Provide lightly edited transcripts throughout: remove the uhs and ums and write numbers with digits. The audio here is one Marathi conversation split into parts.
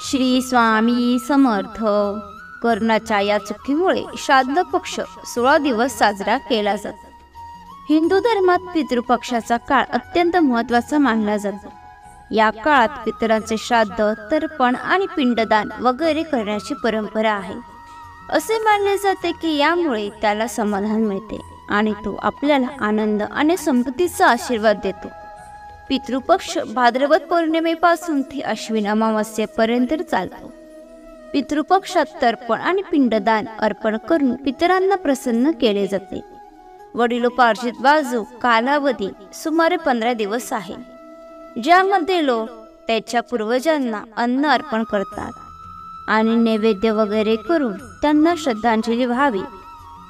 श्री स्वामी समर्थ. कर्णाच्या या चुकीमुळे श्राद्ध पक्ष 16 दिवस साजरा केला जातो. हिंदू धर्मात पितृपक्षाचा काळ अत्यंत महत्त्वाचा मानला जातो. या काळात पितरांचे श्राद्ध, तर्पण आणि पिंडदान वगैरे करण्याची परंपरा आहे. असे मानले जाते की यामुळे त्याला समाधान मिळते आणि तो आपल्याला आनंद आणि समृद्धीचा आशीर्वाद देतो. पितृपक्ष भाद्रपद पौर्णिमेपासून ते अश्विन अमावस्येपर्यंत चालतो. पितृपक्षात तर्पण आणि पिंडदान अर्पण करून पितरांना प्रसन्न केले जाते. वडिलोपार्जित बाजू कालावधी सुमारे 15 दिवस आहे, ज्यामध्ये लोक त्याच्या पूर्वजांना अन्न अर्पण करतात आणि नैवेद्य वगैरे करून त्यांना श्रद्धांजली व्हावी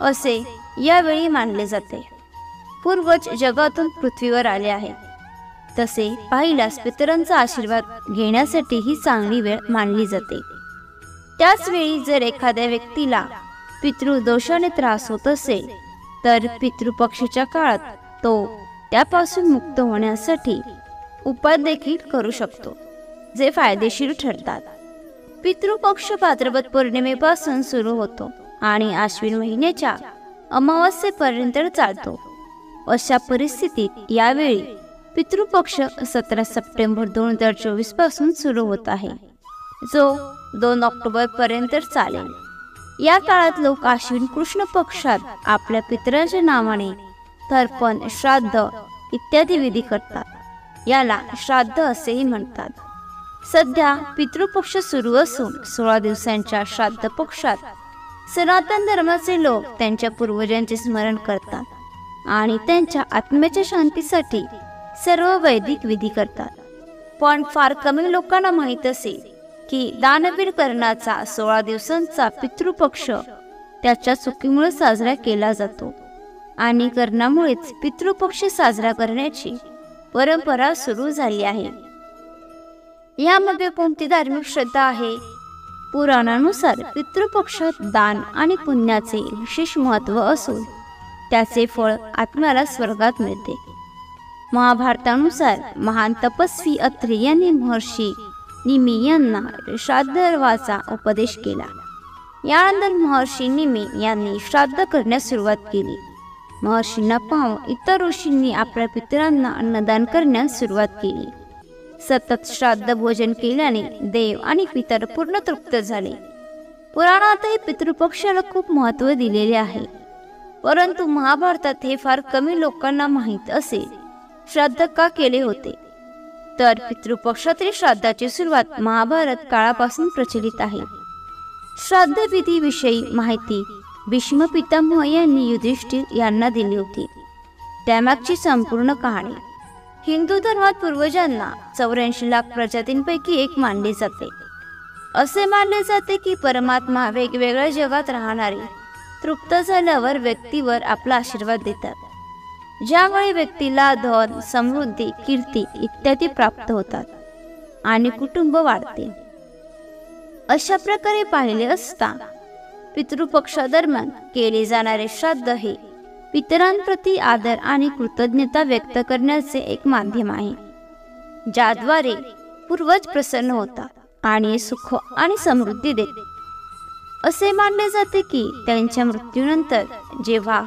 असे यावेळी मानले जाते. पूर्वज जगातून पृथ्वीवर आले आहेत, तसे पाहिल्यास पितरांचा आशीर्वाद घेण्यासाठी ही चांगली वेळ मानली जाते. त्याच वेळी जर एखाद्या व्यक्तीला पितृदोषाने त्रास होत असेल तर पितृपक्षाच्या काळात तो त्यापासून मुक्त होण्यासाठी उपाय देखील करू शकतो, जे फायदेशीर ठरतात. पितृपक्ष भाद्रपद पौर्णिमेपासून सुरू होतो आणि आश्विन महिन्याच्या अमावस्येपर्यंत चालतो. अशा परिस्थितीत यावेळी पितृपक्ष 17 सप्टेंबर 2024 पासून सुरू होत आहे, जो 2 ऑक्टोबर पर्यंत चालेल. या काळात लोक आश्विन कृष्ण पक्षात आपल्या पितरांच्या नावाने तर्पण, श्राद्ध इत्यादी विधी करतात. याला श्राद्ध असेही म्हणतात. सध्या पितृपक्ष सुरू असून 16 दिवसांच्या श्राद्ध पक्षात सनातन धर्माचे लोक त्यांच्या पूर्वजांचे स्मरण करतात आणि त्यांच्या आत्म्याच्या शांतीसाठी सर्व वैदिक विधी करतात. पण फार कमी लोकांना माहीत असेल की दानवीर कर्णाचा 16 दिवसांचा पितृपक्ष त्याच्या चुकीमुळे साजरा केला जातो आणि कर्णामुळेच पितृपक्ष साजरा करण्याची परंपरा सुरू झाली आहे. यामध्ये कोणती धार्मिक श्रद्धा आहे? पुराणानुसार पितृपक्षात दान आणि पुण्याचे विशेष महत्त्व असून त्याचे फळ आत्म्याला स्वर्गात मिळते. महाभारतानुसार महान तपस्वी अत्री यांनी महर्षी निमी यांना श्राद्धर्वाचा उपदेश केला. यानंतर महर्षी निमी यांनी श्राद्ध करण्यास सुरुवात केली. महर्षींना पाहून इतर ऋषींनी आपल्या पितरांना अन्नदान करण्यास सुरुवात केली. सतत श्राद्ध भोजन केल्याने देव आणि पितर पूर्ण तृप्त झाले. पुराणातही पितृपक्षाला खूप महत्त्व दिलेले आहे, परंतु महाभारतात हे फार कमी लोकांना माहीत असेल. श्राद्ध का केले होते? तर पितृपक्षातील श्राद्धाची सुरुवात महाभारत काळापासून प्रचलित आहे. श्राद्ध विधीविषयी माहिती भीष्म पितामह यांनी युधिष्ठिर यांना दिली होती. त्यामागची संपूर्ण कहाणी. हिंदू धर्मात पूर्वजांना 84 लाख प्रजातींपैकी एक मानले जाते. असे मानले जाते की परमात्मा वेगवेगळ्या जगात राहणारे तृप्त झाल्यावर व्यक्तीवर आपला आशीर्वाद देतात, ज्यामुळे व्यक्तीला धन, समृद्धी, कीर्ती इत्यादी प्राप्त होतात आणि कुटुंब वाढते. अशा प्रकारे पाहिले असता पितृपक्षादरम्यान केले जाणारे श्राद्ध हे पितरांप्रती आदर आणि कृतज्ञता व्यक्त करण्याचे एक माध्यम आहे, ज्याद्वारे पूर्वज प्रसन्न होतात आणि सुख आणि समृद्धी देतात. असे मानले जाते की त्यांच्या मृत्यूनंतर जेव्हा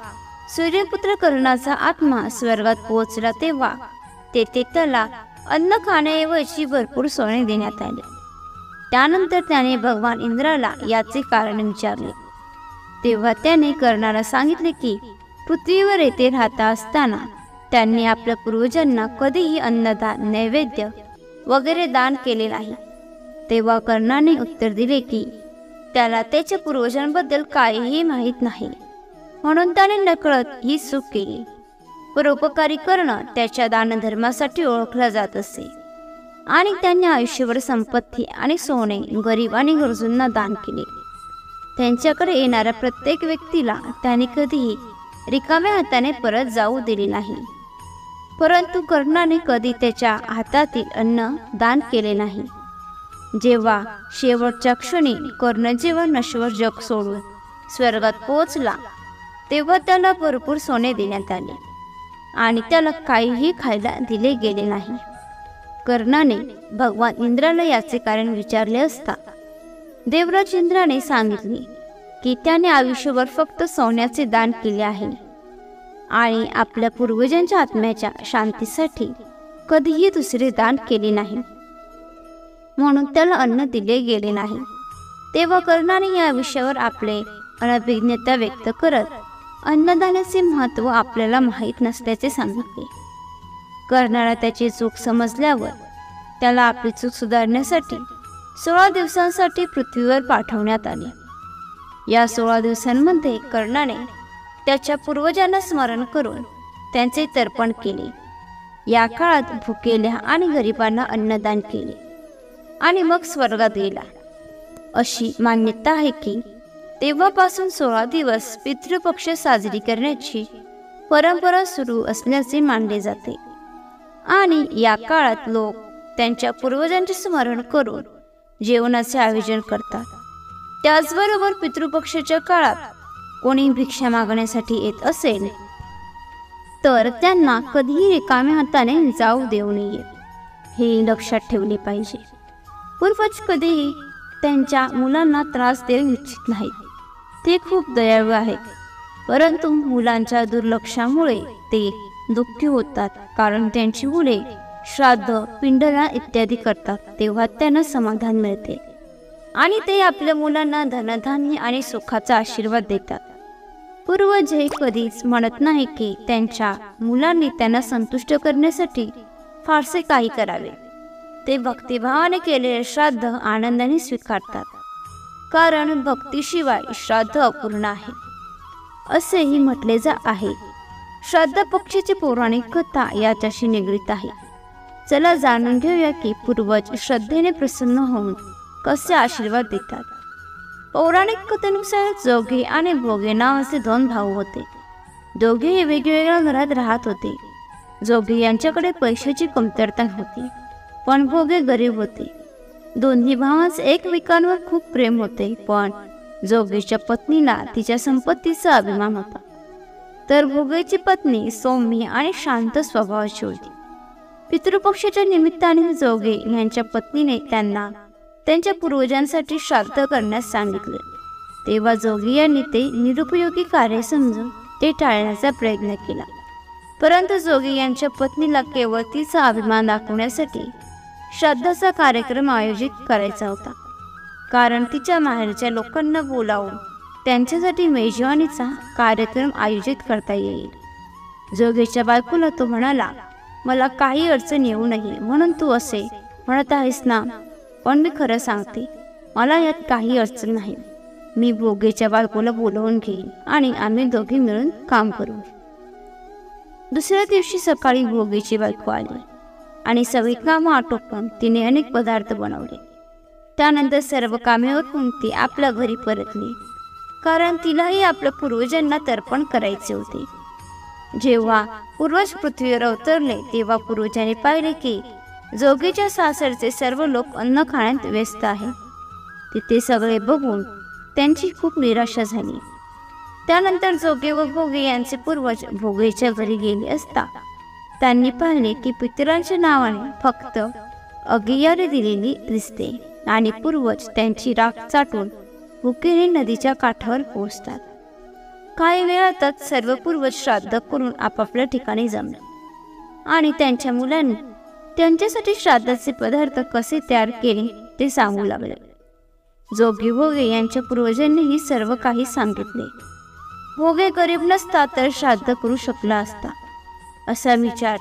सूर्यपुत्र कर्णाचा आत्मा स्वर्गात पोहोचला तेव्हा तेथे त्याला अन्न खाण्याऐवजी भरपूर सोने देण्यात आले. त्यानंतर त्याने भगवान इंद्राला याचे कारण विचारले. तेव्हा त्याने कर्णाला सांगितले की पृथ्वीवर येथे राहता असताना त्यांनी आपल्या पूर्वजांना कधीही अन्नदान, नैवेद्य वगैरे दान केले नाही. तेव्हा कर्णाने उत्तर दिले की त्याला त्याच्या पूर्वजांबद्दल काहीही माहीत नाही, म्हणून त्याने नकळत ही चूक केली. परोपकारी करणं त्याच्या दानधर्मासाठी ओळखला जात असे आणि त्यांनी आयुष्यभर संपत्ती आणि सोने गरीब आणि गरजूंना दान केले. त्यांच्याकडे येणाऱ्या प्रत्येक व्यक्तीला त्याने कधीही रिकाम्या हाताने परत जाऊ दिले नाही. परंतु कर्णाने कधी त्याच्या हातातील अन्न दान केले नाही. जेव्हा शेवटच्या क्षणी कर्ण जेव्हा नश्वर जग सोडून स्वर्गात पोहोचला तेव्हा त्याला भरपूर सोने देण्यात आले आणि त्याला काहीही खायला दिले गेले नाही. कर्णाने भगवान इंद्राला याचे कारण विचारले असता देवराज इंद्राने सांगितले की त्याने आयुष्यभर फक्त सोन्याचे दान केले आहे आणि आपल्या पूर्वजांच्या आत्म्याच्या शांतीसाठी कधीही दुसरे दान केले नाही, म्हणून त्याला अन्न दिले गेले नाही. तेव्हा कर्णाने या विषयावर आपले अनभिज्ञता व्यक्त करत अन्नदानाचे महत्त्व आपल्याला माहीत नसल्याचे सांगितले. कर्णाला त्याची चूक समजल्यावर त्याला आपली चूक सुधारण्यासाठी 16 दिवसांसाठी पृथ्वीवर पाठवण्यात आले. या 16 दिवसांमध्ये कर्णाने त्याच्या पूर्वजांना स्मरण करून त्यांचे तर्पण केले. या काळात भुकेल्या आणि गरिबांना अन्नदान केले आणि मग स्वर्गात गेला. अशी मान्यता आहे की तेव्हापासून 16 दिवस पितृपक्ष साजरी करण्याची परंपरा सुरू असल्याचे मानले जाते आणि या काळात लोक त्यांच्या पूर्वजांचे स्मरण करून जेवणाचे आयोजन करतात. त्याचबरोबर पितृपक्षाच्या काळात कोणी भिक्षा मागण्यासाठी येत असेल तर त्यांना कधीही रिकाम्या हाताने जाऊ देऊ नये हे लक्षात ठेवले पाहिजे. पूर्वज कधीही त्यांच्या मुलांना त्रास देऊ इच्छित नाहीत. ते खूप दयाळू आहेत, परंतु मुलांच्या दुर्लक्षामुळे ते दुःखी होतात, कारण त्यांची मुले श्राद्ध, पिंडदान इत्यादी करतात तेव्हा त्यांना समाधान मिळते आणि ते आपल्या मुलांना धनधान्य आणि सुखाचा आशीर्वाद देतात. पूर्वज हे कधीच म्हणत नाही की त्यांच्या मुलांनी त्यांना संतुष्ट करण्यासाठी फारसे काही करावे. ते भक्तिभावाने केलेले श्राद्ध आनंदाने स्वीकारतात, कारण भक्तीशिवाय श्राद्ध अपूर्ण आहे असेही म्हटले आहे. श्राद्ध पक्षाची पौराणिक कथा याच्याशी निगडीत आहे. चला जाणून घेऊया की पूर्वज श्रद्धेने प्रसन्न होऊन कसे आशीर्वाद देतात. पौराणिक कथेनुसार जोगे आणि भोगे नावाचे 2 भाऊ होते. दोघेही वेगवेगळ्या घरात राहत होते. जोगे यांच्याकडे पैशाची कमतरता होती, पण भोगे गरीब होते. दोन्ही भावांचे एकमेकांवर खूप प्रेम होते, पण जोगेच्या पत्नीला तिच्या संपत्तीचा अभिमान होता, तर भोगेची पत्नी सौम्य आणि शांत स्वभावाची होती. पितृपक्षाच्या निमित्ताने जोगे यांच्या पत्नीने त्यांना त्यांच्या पूर्वजांसाठी श्राद्ध करण्यास सांगितले. तेव्हा जोगी यांनी ते निरुपयोगी कार्य समजून ते टाळण्याचा प्रयत्न केला, परंतु जोगी यांच्या पत्नीला केवळ तिचा अभिमान दाखवण्यासाठी श्राद्धाचा कार्यक्रम आयोजित करायचा होता, कारण तिच्या माहेरच्या लोकांना बोलावून त्यांच्यासाठी मेजवानीचा कार्यक्रम आयोजित करता येईल. जोगीच्या बायकोला तो म्हणाला, मला काही अडचण येऊ नये म्हणून तू असे म्हणत आहेस ना, पण मी खरं सांगते, मला यात काही अडचण नाही. मी भोगेच्या बायकोला बोलवून घेईन आणि आम्ही दोघे मिळून काम करू. दुसऱ्या दिवशी सकाळी भोगेची बायको आली आणि सगळी कामं आटोपून तिने अनेक पदार्थ बनवले. त्यानंतर सर्व कामे उरकून ती आपल्या घरी परतली, कारण तिलाही आपल्या पूर्वजांना तर्पण करायचे होते. जेव्हा पूर्वज पृथ्वीवर अवतरले तेव्हा पूर्वजांनी पाहिले की जोगीच्या सासरचे सर्व लोक अन्न खाण्यात व्यस्त आहेत. तिथे सगळे बघून त्यांची खूप निराशा झाली. त्यानंतर जोगे व भोगे यांचे पूर्वज भोगेच्या घरी गेले असता त्यांनी पाहिले की पितरांच्या नावाने फक्त अगियारी दिलेली दिसते आणि पूर्वज त्यांची राख चाटून भुकेने नदीच्या काठावर पोहोचतात. काही वेळातच सर्व पूर्वज श्राद्ध करून आपापल्या ठिकाणी जमले आणि त्यांच्या मुलांनी त्यांच्यासाठी श्राद्धाचे पदार्थ कसे तयार केले ते सांगू लागले. जोगे भोगे यांच्या पूर्वजांनीही सर्व काही सांगितले. भोगे गरीब नसता तर श्राद्ध करू शकला असता असा विचार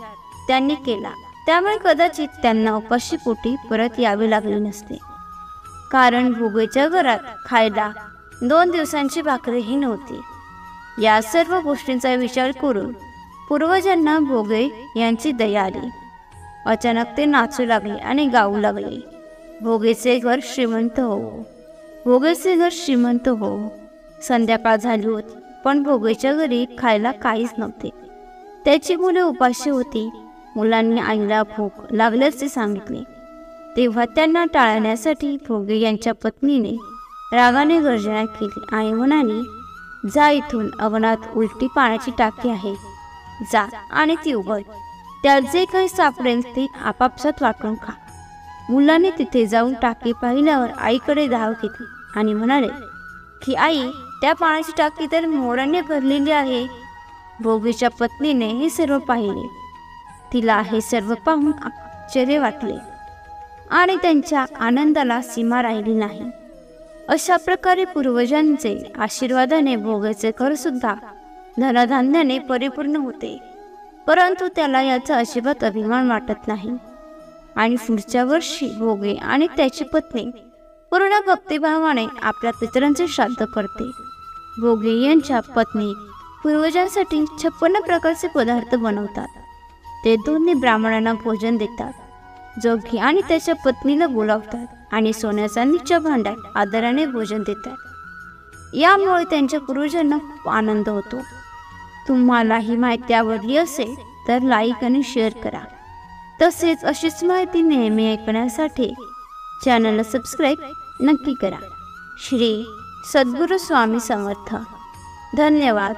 त्यांनी केला, त्यामुळे कदाचित त्यांना उपाशी पोटी परत यावे लागले नसते, कारण भोगेच्या घरात खायला 2 दिवसांची भाकरीही नव्हती. या सर्व गोष्टींचा विचार करून पूर्वजांना भोगे यांची दया आली. अचानक ते नाचू लागले आणि गाऊ लागले, भोगेचे घर श्रीमंत हो, भोगेचे घर श्रीमंत हो. संध्याकाळ झाली होती, पण भोगेच्या घरी खायला काहीच नव्हते. त्याची मुले उपाशी होती. मुलांनी आईला भूक लागल्याचे सांगितले. तेव्हा त्यांना टाळण्यासाठी भोगे यांच्या पत्नीने रागाने गर्जना केली आणि म्हणाली, जा इथून, अंगणात उलटी पाण्याची टाकी आहे, जा आणि ती उघड. त्यात जे काही सापडेल ते आपापसात वाटून खा. मुलाने तिथे जाऊन टाकी पाहिल्यावर आईकडे धाव घेतली आणि म्हणाले की आई, त्या पाण्याची टाकी तर मोराने भरलेली आहे. भोगीच्या पत्नीने हे सर्व पाहिले. तिला हे सर्व पाहून आश्चर्य वाटले आणि त्यांच्या आनंदाला सीमा राहिली नाही. अशा प्रकारे पूर्वजांचे आशीर्वादाने भोगेचे घर सुद्धा धनधान्याने परिपूर्ण होते. परंतु त्याला याचा अजिबात अभिमान वाटत नाही आणि पुढच्या वर्षी भोगे आणि त्याची पत्नी पूर्ण भक्तिभावाने आपल्या पितरांचे श्राद्ध करते. भोगे यांच्या पत्नी पूर्वजांसाठी 56 प्रकारचे पदार्थ बनवतात. ते दोन्ही ब्राह्मणांना भोजन देतात. जोगी आणि त्याच्या पत्नीला बोलावतात आणि सोन्या चांदीच्या भांड्यात आदराने भोजन देतात. यामुळे त्यांच्या पूर्वजांना खूप आनंद होतो. तुम्हाला ही माहिती आवडली असेल तर लाईक आणि शेअर करा. तसेच अशीच माहिती नेहमी ऐकण्यासाठी चॅनलला सबस्क्राईब नक्की करा. श्री सद्गुरू स्वामी समर्थ. धन्यवाद.